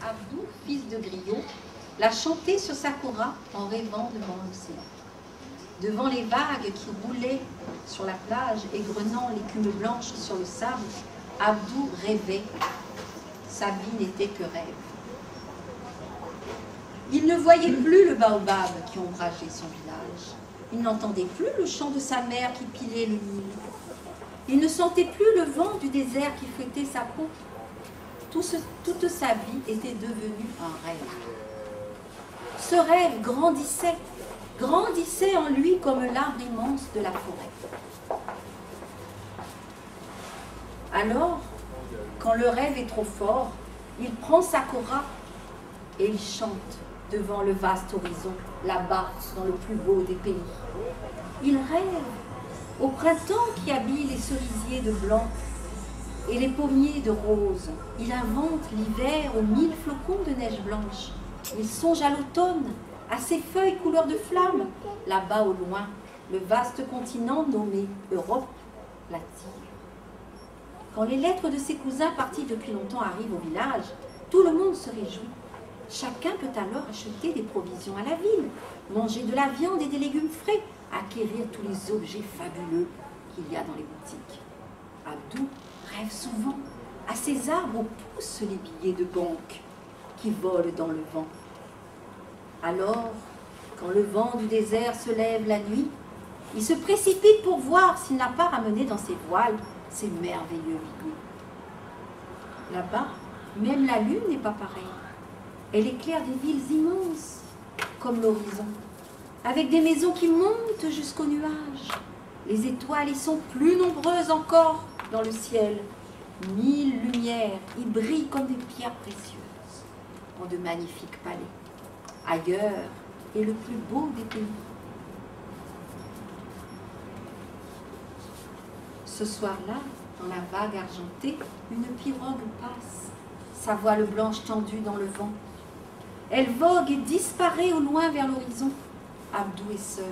Abdou, fils de griot, l'a chanté sur sa kora en rêvant devant l'océan. Devant les vagues qui roulaient sur la plage, égrenant l'écume blanche sur le sable, Abdou rêvait. Sa vie n'était que rêve. Il ne voyait plus le baobab qui ombrageait son village. Il n'entendait plus le chant de sa mère qui pilait le Nil. Il ne sentait plus le vent du désert qui fouettait sa peau. Toute sa vie était devenue un rêve. Ce rêve grandissait en lui comme l'arbre immense de la forêt. Alors, quand le rêve est trop fort, il prend sa kora et il chante devant le vaste horizon, là-bas, dans le plus beau des pays. Il rêve au printemps qui habille les cerisiers de blanc et les pommiers de rose. Il invente l'hiver aux 1000 flocons de neige blanche. Il songe à l'automne, à ses feuilles couleur de flamme. Là-bas au loin, le vaste continent nommé Europe l'attire. Quand les lettres de ses cousins partis depuis longtemps arrivent au village, tout le monde se réjouit. Chacun peut alors acheter des provisions à la ville, manger de la viande et des légumes frais, acquérir tous les objets fabuleux qu'il y a dans les boutiques. Abdou rêve souvent. À ces arbres poussent les billets de banque qui volent dans le vent. Alors, quand le vent du désert se lève la nuit, il se précipite pour voir s'il n'a pas ramené dans ses voiles ces merveilleux bijoux. Là-bas, même la lune n'est pas pareille. Elle éclaire des villes immenses, comme l'horizon, avec des maisons qui montent jusqu'aux nuages. Les étoiles y sont plus nombreuses encore dans le ciel. 1000 lumières y brillent comme des pierres précieuses, en de magnifiques palais. Ailleurs est le plus beau des pays. Ce soir-là, dans la vague argentée, une pirogue passe, sa voile blanche tendue dans le vent. Elle vogue et disparaît au loin vers l'horizon. Abdou est seul.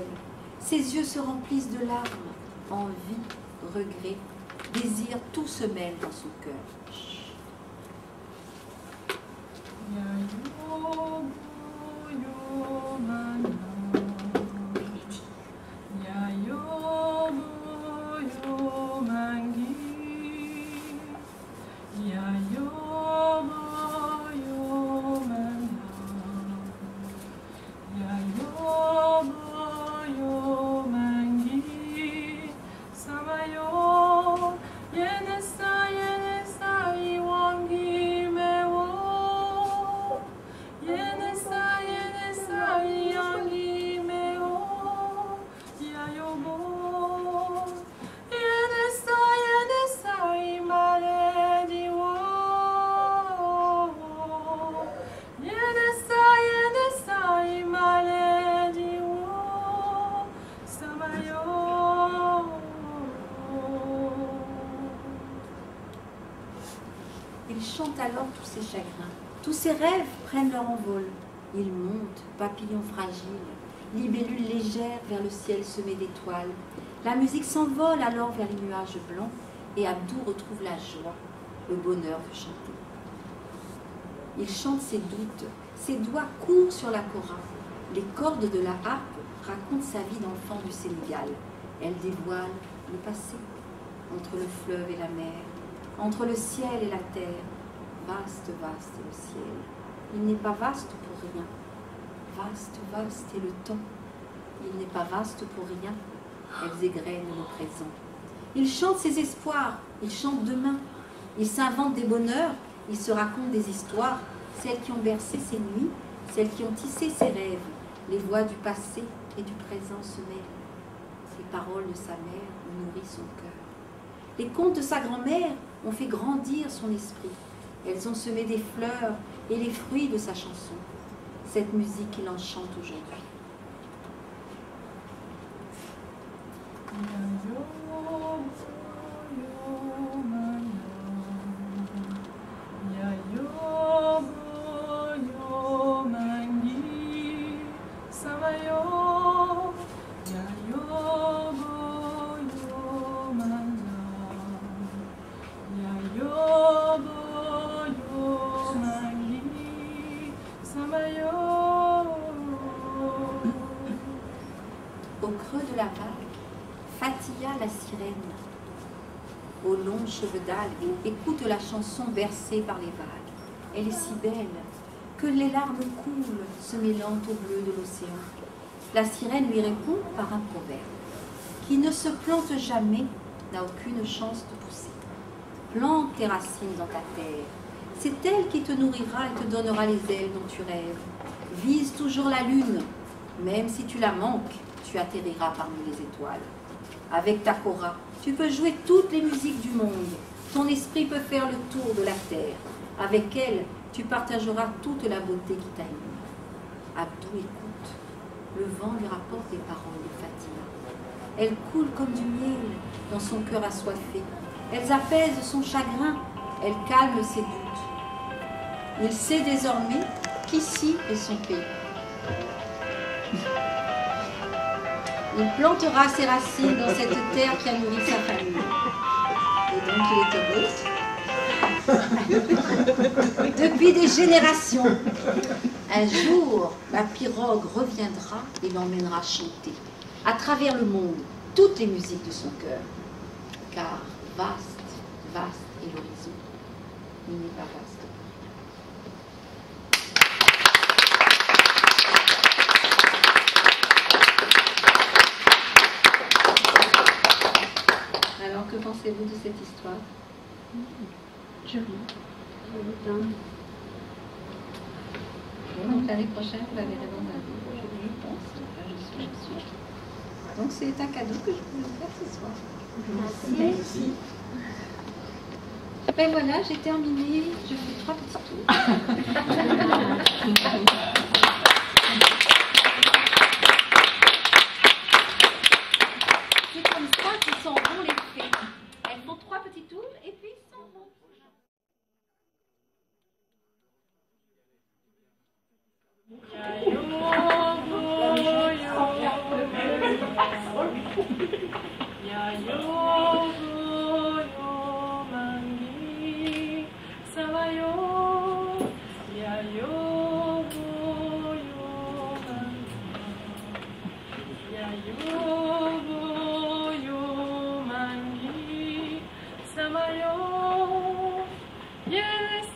Ses yeux se remplissent de larmes. Envie, regret, désir, tout se mêle dans son cœur. Il chante alors tous ses chagrins. Tous ses rêves prennent leur envol. Il monte, papillon fragile, libellule légère vers le ciel semé d'étoiles. La musique s'envole alors vers les nuages blancs et Abdou retrouve la joie, le bonheur de chanter. Il chante ses doutes, ses doigts courent sur la kora. Les cordes de la harpe racontent sa vie d'enfant du Sénégal. Elle dévoile le passé, entre le fleuve et la mer, entre le ciel et la terre. Vaste, vaste est le ciel. Il n'est pas vaste pour rien. Vaste, vaste est le temps. Il n'est pas vaste pour rien. Elles égrènent le présent. Il chante ses espoirs. Il chante demain. Il s'invente des bonheurs. Il se raconte des histoires. Celles qui ont bercé ses nuits. Celles qui ont tissé ses rêves. Les voix du passé et du présent se mêlent. Les paroles de sa mère nourrissent son cœur. Les contes de sa grand-mère ont fait grandir son esprit. Elles ont semé des fleurs et les fruits de sa chanson. Cette musique, il en chante aujourd'hui. longs cheveux d'algues, écoute la chanson versée par les vagues. Elle est si belle que les larmes coulent, se mêlant au bleu de l'océan. La sirène lui répond par un proverbe. Qui ne se plante jamais n'a aucune chance de pousser. Plante tes racines dans ta terre. C'est elle qui te nourrira et te donnera les ailes dont tu rêves. Vise toujours la lune. Même si tu la manques, tu atterriras parmi les étoiles. Avec ta kora, tu peux jouer toutes les musiques du monde. Ton esprit peut faire le tour de la terre. Avec elle, tu partageras toute la beauté qui t'anime. Abdou écoute. Le vent lui rapporte des paroles de Fatima. Elles coulent comme du miel dans son cœur assoiffé. Elles apaisent son chagrin. Elles calment ses doutes. Il sait désormais qu'ici est son pays. Il plantera ses racines dans cette terre qui a nourri sa famille. Et donc il est heureux. Depuis des générations. Un jour, la pirogue reviendra et l'emmènera chanter à travers le monde toutes les musiques de son cœur. Car vaste, vaste est l'horizon. Il n'est pas vaste. Alors, que pensez-vous de cette histoire? Joli. Donc l'année prochaine, vous la verrez dans un livre, je pense. Enfin, je suis sûre. Donc c'est un cadeau que je peux vous faire ce soir. Merci. Ben voilà, j'ai terminé. Je fais 3 petits tours. C'est comme ça qu'ils s'en vont les fées. Elles font 3 petits tours et puis ils s'en vont. Yes.